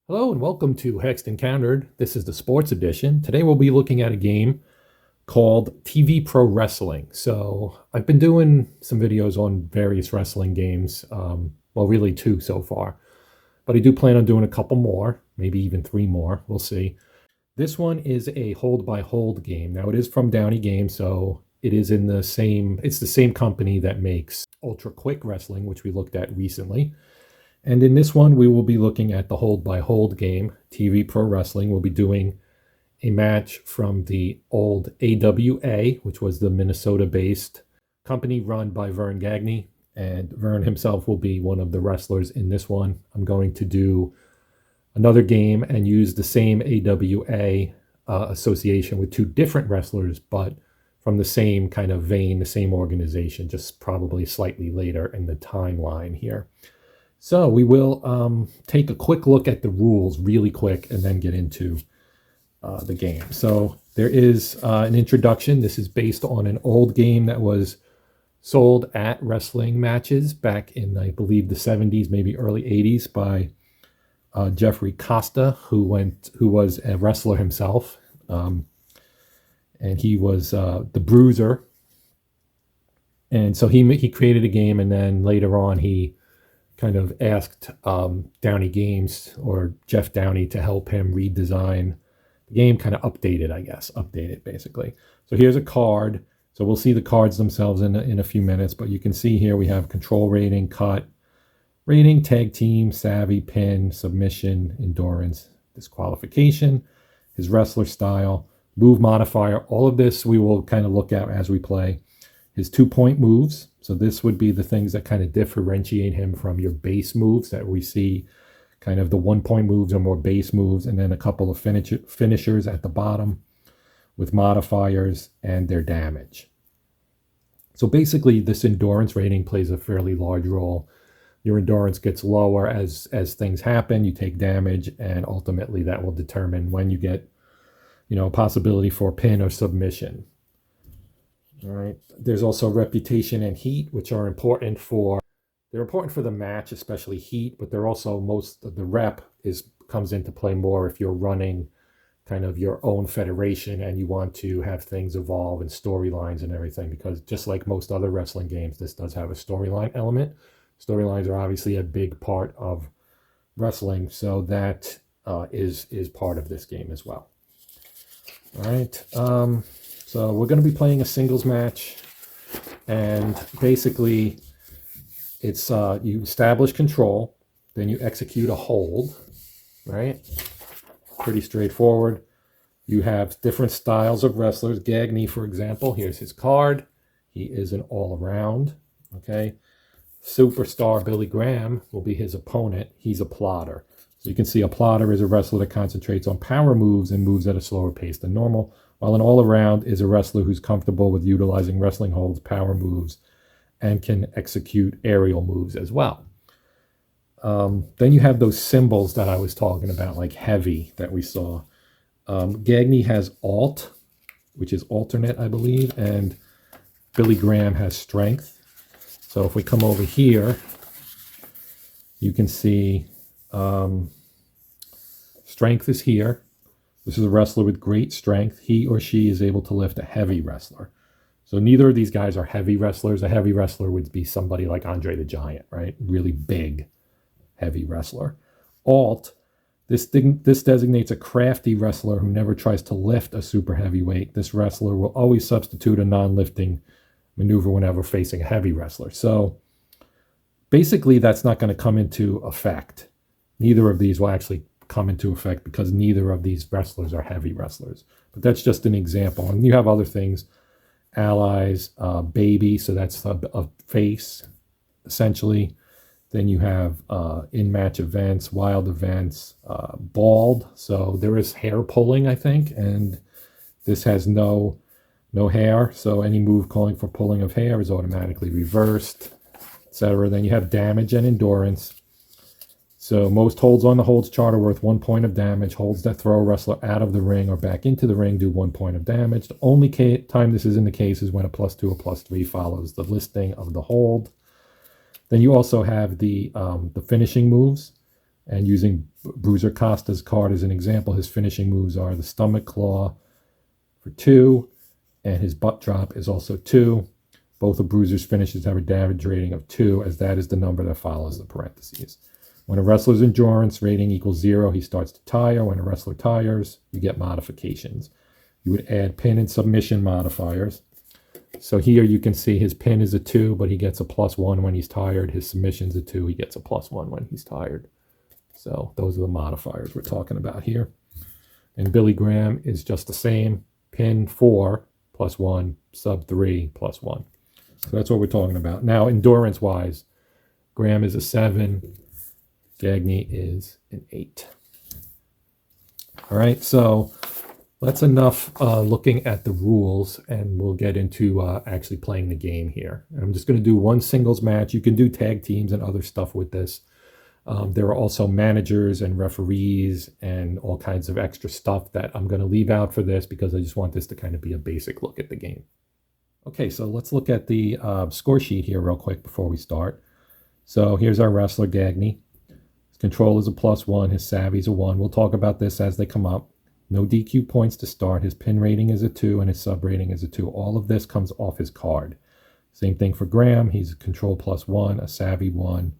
Hello and welcome to Hexed Encountered. This is the sports edition. Today we'll be looking at a game called TV Pro Wrestling. So I've been doing some videos on various wrestling games, well, really two so far, but I do plan on doing a couple more, maybe even three more. We'll see. This one is a hold by hold game. Now it is from Downey Games, so it is in the same. It's the same company that makes Ultra Quick Wrestling, which we looked at recently. And in this one, we will be looking at the hold by hold game, TV Pro Wrestling. We'll be doing a match from the old AWA, which was the Minnesota-based company run by Vern Gagne. And Vern himself will be one of the wrestlers in this one. I'm going to do another game and use the same AWA association with two different wrestlers, but from the same kind of vein, the same organization, just probably slightly later in the timeline here. So we will take a quick look at the rules really quick and then get into the game. So there is an introduction. This is based on an old game that was sold at wrestling matches back in, I believe, the 70s, maybe early 80s by Jeffrey Costa, who was a wrestler himself. And he was the Bruiser. And so he created a game, and then later on he kind of asked Downey Games or Jeff Downey to help him redesign the game, kind of update it basically. So here's a card. So we'll see the cards themselves in a few minutes, but you can see here we have control rating, cut rating, tag team, savvy, pin, submission, endurance, disqualification, his wrestler style, move modifier. All of this we will kind of look at as we play. His 2-point moves. So this would be the things that kind of differentiate him from your base moves that we see. Kind of the 1-point moves are more base moves, and then a couple of finishers at the bottom with modifiers and their damage. So basically this endurance rating plays a fairly large role. Your endurance gets lower as things happen, you take damage, and ultimately that will determine when you get, a possibility for pin or submission. All right. There's also reputation and heat, which are important for the match, especially heat, but they're also most of the rep comes into play more if you're running kind of your own federation and you want to have things evolve and storylines and everything, because just like most other wrestling games, this does have a storyline element. Storylines are obviously a big part of wrestling, so that is part of this game as well. All right. So we're going to be playing a singles match, and basically it's you establish control, then you execute a hold, right? Pretty straightforward. You have different styles of wrestlers. Gagne, for example, here's his card. He is an all-around, okay? Superstar Billy Graham will be his opponent. He's a plotter. So you can see a plotter is a wrestler that concentrates on power moves and moves at a slower pace than normal, while an all-around is a wrestler who's comfortable with utilizing wrestling holds, power moves, and can execute aerial moves as well. Then you have those symbols that I was talking about, like heavy, that we saw. Gagne has alt, which is alternate, I believe, and Billy Graham has strength. So if we come over here, you can see strength is here. This is a wrestler with great strength. He or she is able to lift a heavy wrestler. So neither of these guys are heavy wrestlers. A heavy wrestler would be somebody like Andre the Giant, right? Really big, heavy wrestler. Alt, this designates a crafty wrestler who never tries to lift a super heavyweight. This wrestler will always substitute a non-lifting maneuver whenever facing a heavy wrestler. So basically that's not going to come into effect. Neither of these will actually come into effect because neither of these wrestlers are heavy wrestlers. But that's just an example. And you have other things, allies, baby, so that's a face, essentially. Then you have in-match events, wild events, bald. So there is hair pulling, I think, and this has no hair. So any move calling for pulling of hair is automatically reversed, etc. Then you have damage and endurance. So most holds on the holds chart are worth 1 point of damage. Holds that throw a wrestler out of the ring or back into the ring do 1 point of damage. The only time this isn't the case is when a +2 or +3 follows the listing of the hold. Then you also have the finishing moves. And using Bruiser Costa's card as an example, his finishing moves are the Stomach Claw for 2, and his Butt Drop is also 2. Both of Bruiser's finishes have a damage rating of 2, as that is the number that follows the parentheses. When a wrestler's endurance rating equals 0, he starts to tire. When a wrestler tires, you get modifications. You would add pin and submission modifiers. So here you can see his pin is a 2, but he gets a +1 when he's tired. His submission's a 2, he gets a +1 when he's tired. So those are the modifiers we're talking about here. And Billy Graham is just the same. Pin 4 +1, sub 3 +1. So that's what we're talking about. Now, endurance-wise, Graham is a 7. Gagne is an 8. All right, so that's enough looking at the rules, and we'll get into actually playing the game here. And I'm just going to do one singles match. You can do tag teams and other stuff with this. There are also managers and referees and all kinds of extra stuff that I'm going to leave out for this because I just want this to kind of be a basic look at the game. Okay, so let's look at the score sheet here real quick before we start. So here's our wrestler, Gagne. His control is a +1. His savvy is a 1. We'll talk about this as they come up. No DQ points to start. His pin rating is a 2 and his sub rating is a 2. All of this comes off his card. Same thing for Graham. He's a control +1, a savvy 1.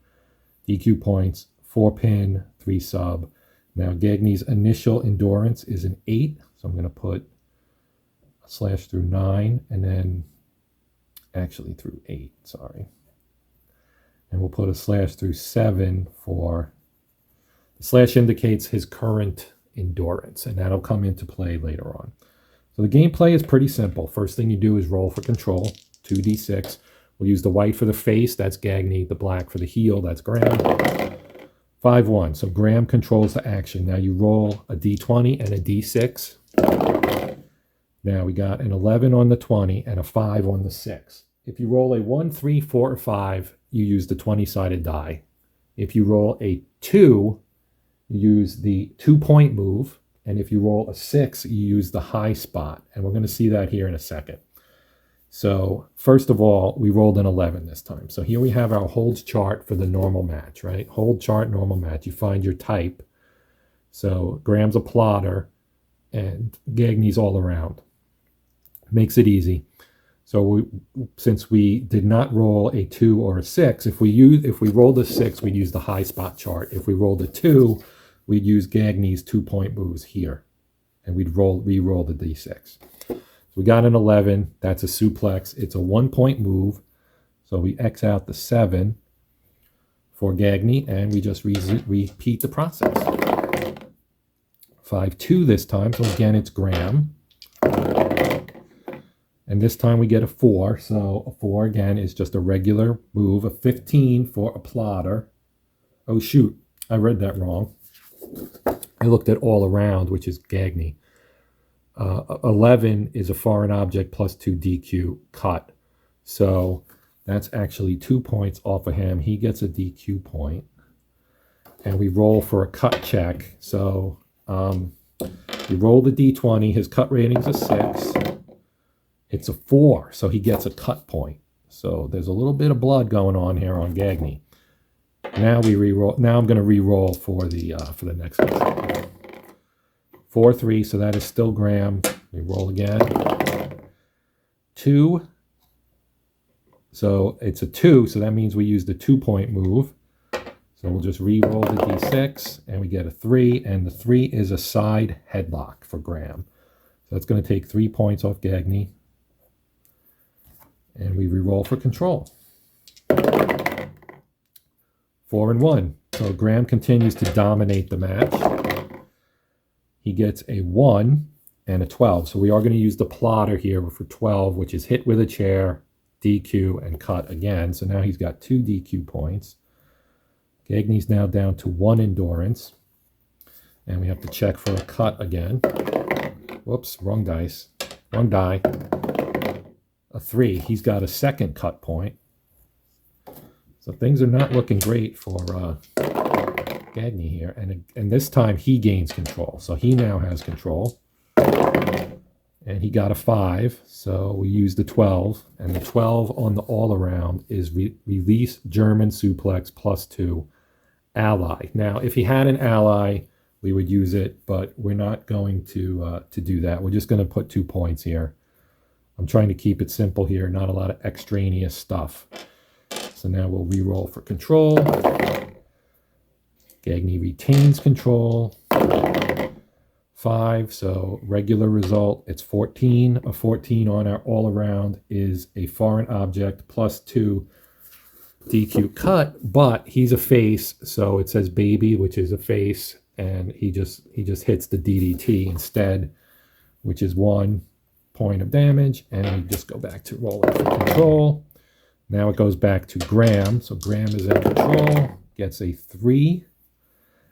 DQ points, 4 pin, 3 sub. Now Gagne's initial endurance is an 8. So I'm going to put a slash through 9 and then actually through 8, sorry. And we'll put a slash through 7 for, the slash indicates his current endurance, and that'll come into play later on. So the gameplay is pretty simple. First thing you do is roll for control, 2d6. We'll use the white for the face, that's Gagne, the black for the heel, that's Graham. 5-1, so Graham controls the action. Now you roll a d20 and a d6. Now we got an 11 on the 20 and a 5 on the 6. If you roll a 1, 3, 4, or 5, you use the 20-sided die. If you roll a 2, you use the 2-point move. And if you roll a 6, you use the high spot. And we're going to see that here in a second. So first of all, we rolled an 11 this time. So here we have our holds chart for the normal match, right? Hold chart, normal match. You find your type. So Graham's a plotter and Gagne's all around. Makes it easy. So since we did not roll a 2 or a 6, if we rolled a 6, we'd use the high spot chart. If we rolled a 2, we'd use Gagne's 2-point moves here. And we'd re-roll the d6. So we got an 11. That's a suplex. It's a 1-point move. So we X out the 7 for Gagne, and we just repeat the process. 5-2 this time. So again, it's Graham. And this time we get a 4. So a 4, again, is just a regular move. A 15 for a plotter. Oh, shoot. I read that wrong. I looked at all around, which is Gagne. 11 is a foreign object plus 2 DQ cut. So that's actually 2 points off of him. He gets a DQ point. And we roll for a cut check. So you roll the D20. His cut rating's a 6. It's a 4, so he gets a cut point. So there's a little bit of blood going on here on Gagne. Now we re-roll. Now I'm going to re-roll for the next one. 4-3, so that is still Graham. We roll again. 2. So it's a 2, so that means we use the 2-point move. So we'll just re-roll the d6, and we get a 3, and the 3 is a side headlock for Graham. So that's going to take 3 points off Gagne. And we re-roll for control. 4-1. So Graham continues to dominate the match. He gets a 1 and a 12. So we are going to use the plotter here for 12, which is hit with a chair, DQ, and cut again. So now he's got 2 DQ points. Gagne's now down to 1 endurance. And we have to check for a cut again. Whoops, wrong dice. Wrong die. A 3. He's got a second cut point. So things are not looking great for Gagne here. And this time he gains control. So he now has control. And he got a 5. So we use the 12. And the 12 on the all-around is release German suplex plus 2 ally. Now, if he had an ally, we would use it, but we're not going to do that. We're just going to put 2 points here. I'm trying to keep it simple here, not a lot of extraneous stuff. So now we'll re-roll for control. Gagne retains control. 5, so regular result, it's 14. A 14 on our all-around is a foreign object plus 2 DQ cut, but he's a face, so it says baby, which is a face, and he just hits the DDT instead, which is 1 point of damage, and we just go back to rolling for control. Now it goes back to Graham, so Graham is in control, gets a 3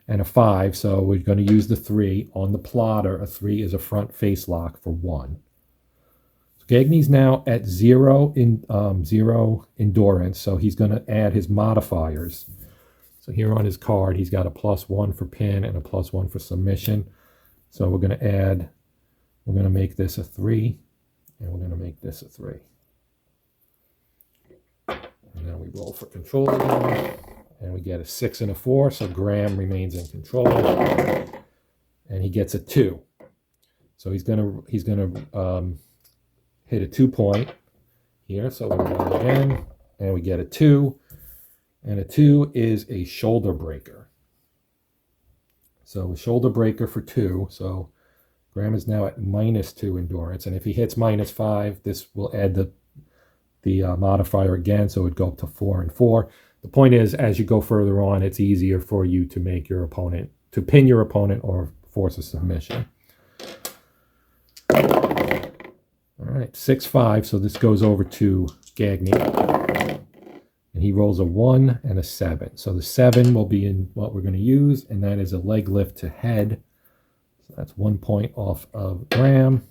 and a 5, so we're going to use the 3 on the plotter. A 3 is a front face lock for 1. So Gagne's now at 0 endurance, so he's going to add his modifiers. So here on his card, he's got a +1 for pin and a +1 for submission. So we're going to make this a 3, and we're going to make this a 3. And now we roll for control again, and we get a 6 and a 4, so Graham remains in control, and he gets a 2. So he's gonna hit a 2 point here. So we roll again, and we get a 2, and a 2 is a shoulder breaker. So a shoulder breaker for 2. So Graham is now at -2 endurance, and if he hits -5, this will add the modifier again, so it would go up to 4 and 4. The point is, as you go further on, it's easier for you to make your opponent, to pin your opponent or force a submission. All right, 6-5, so this goes over to Gagne. And he rolls a 1 and a 7. So the 7 will be in what we're going to use, and that is a leg lift to head. So that's 1 point off of Graham.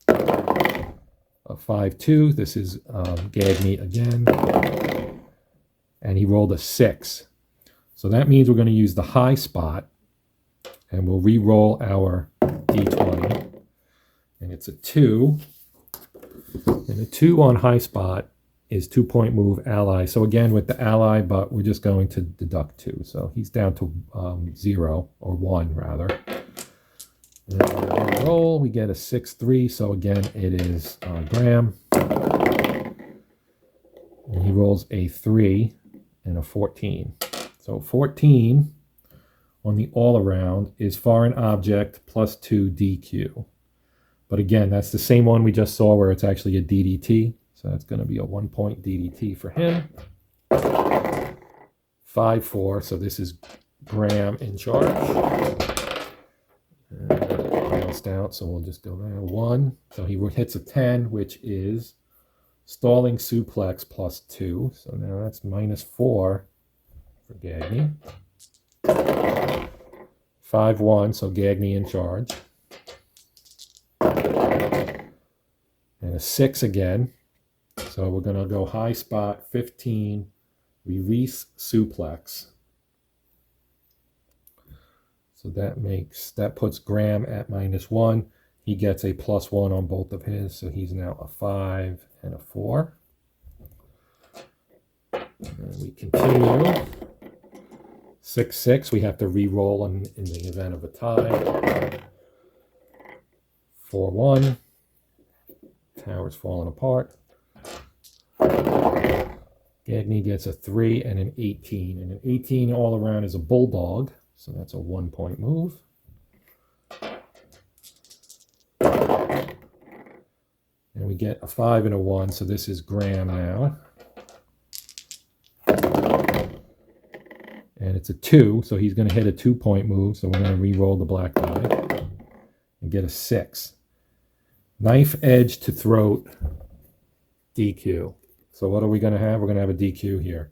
A 5-2, this is Gagne again. And he rolled a 6. So that means we're going to use the high spot, and we'll re-roll our D20. And it's a 2. And a 2 on high spot is 2-point move ally. So again, with the ally, but we're just going to deduct 2. So he's down to 0, or 1 rather. And when we roll, we get a 6-3. So again, it is Graham. And he rolls a 3 and a 14. So 14 on the all-around is foreign object plus 2 DQ. But again, that's the same one we just saw where it's actually a DDT. So that's going to be a 1-point DDT for him. 5-4, so this is Graham in charge. Bounced out, so we'll just go there. 1, so he hits a 10, which is stalling suplex plus 2. So now that's -4 for Gagne. 5-1, so Gagne in charge. And a 6 again. So we're going to go high spot, 15, release suplex. So that puts Graham at -1. He gets a +1 on both of his, so he's now a 5 and a 4. And we continue. 6-6, we have to re-roll in the event of a tie. 4-1. Tower's falling apart. Gagne gets a 3 and an 18. And an 18 all around is a bulldog, so that's a 1-point move. And we get a 5 and a 1, so this is Graham now. And it's a 2, so he's going to hit a 2-point move, so we're going to re-roll the black die and get a 6. Knife edge to throat, DQ. So what are we going to have? We're going to have a DQ here.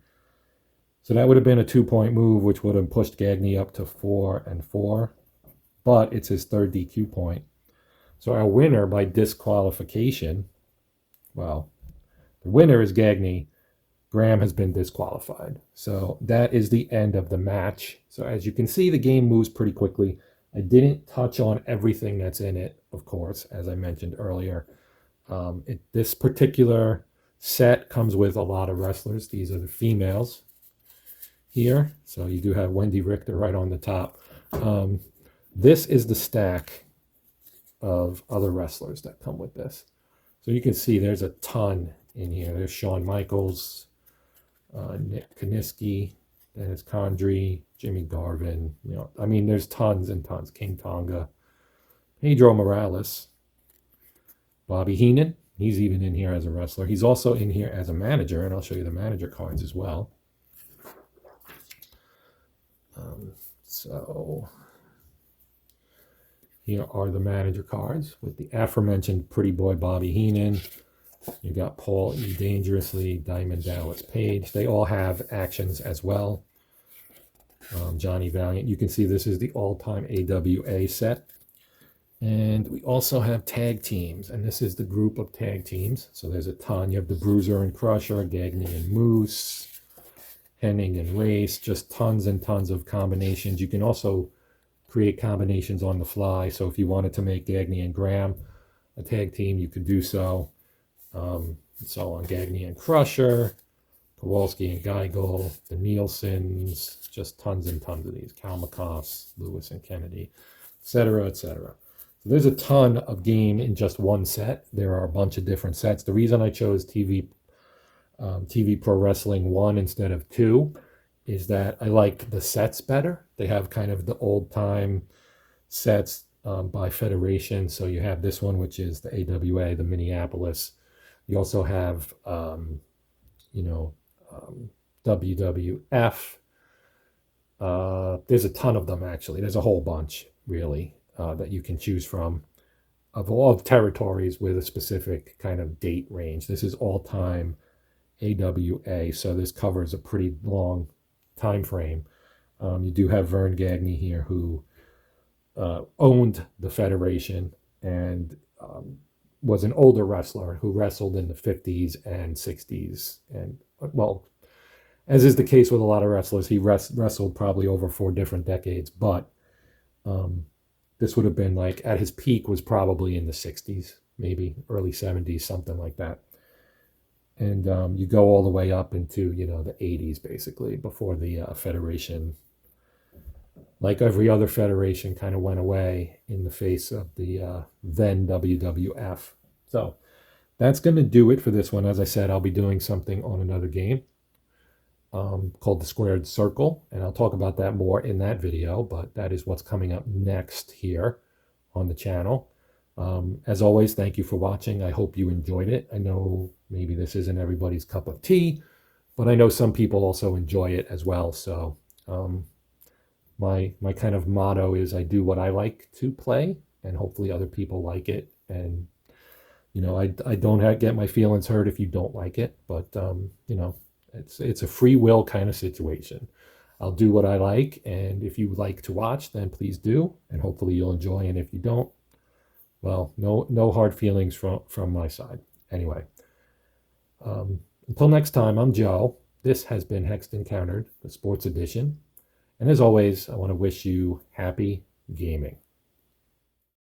So that would have been a 2-point move, which would have pushed Gagne up to 4 and 4. But it's his 3rd DQ point. So our winner by disqualification, well, the winner is Gagne. Graham has been disqualified. So that is the end of the match. So as you can see, the game moves pretty quickly. I didn't touch on everything that's in it, of course, as I mentioned earlier. This particular set comes with a lot of wrestlers. These are the females here. So you do have Wendy Richter right on the top. This is the stack of other wrestlers that come with this. So you can see there's a ton in here. There's Shawn Michaels, Nick Kaniski, Dennis Condrey, Jimmy Garvin. I mean, there's tons and tons. King Tonga, Pedro Morales, Bobby Heenan. He's even in here as a wrestler. He's also in here as a manager, and I'll show you the manager cards as well. So here are the manager cards with the aforementioned pretty boy Bobby Heenan. You got Paul E. Dangerously, Diamond Dallas Page. They all have actions as well. Johnny Valiant. You can see this is the all-time AWA set. And we also have tag teams, and this is the group of tag teams. So there's a ton. You have the Bruiser and Crusher, Gagny and Moose, Hennig and Race, just tons and tons of combinations. You can also create combinations on the fly. So if you wanted to make Gagny and Graham a tag team, you could do so. So on Gagny and Crusher, Kowalski and Geigel, the Nielsen's, just tons and tons of these. Kalmakos, Lewis and Kennedy, etc., etc. So there's a ton of game in just one set. There are a bunch of different sets. The reason I chose TV Pro Wrestling 1 instead of 2 is that I like the sets better. They have kind of the old-time sets by federation. So you have this one, which is the AWA, the Minneapolis. You also have, WWF. There's a ton of them, actually. There's a whole bunch, really, that you can choose from of all territories with a specific kind of date range. This is all-time AWA, so this covers a pretty long time frame. You do have Vern Gagne here, who owned the federation and was an older wrestler who wrestled in the 50s and 60s. And, well, as is the case with a lot of wrestlers, he wrestled probably over 4 different decades. But this would have been like, at his peak was probably in the 60s, maybe early 70s, something like that. And you go all the way up into, the 80s, basically, before the federation, like every other federation, kind of went away in the face of the then WWF. So that's going to do it for this one. As I said, I'll be doing something on another game called the Squared Circle, and I'll talk about that more in that video, but that is what's coming up next here on the channel. As always, thank you for watching. I hope you enjoyed it. I know maybe this isn't everybody's cup of tea, but I know some people also enjoy it as well. So my kind of motto is I do what I like to play, and hopefully other people like it. And, I don't get my feelings hurt if you don't like it, but, it's a free will kind of situation. I'll do what I like, and if you like to watch, then please do, and hopefully you'll enjoy. And if you don't, well, no hard feelings from my side. Anyway, until next time, I'm Joe. This has been Hexed Encountered, the Sports Edition. And as always, I want to wish you happy gaming.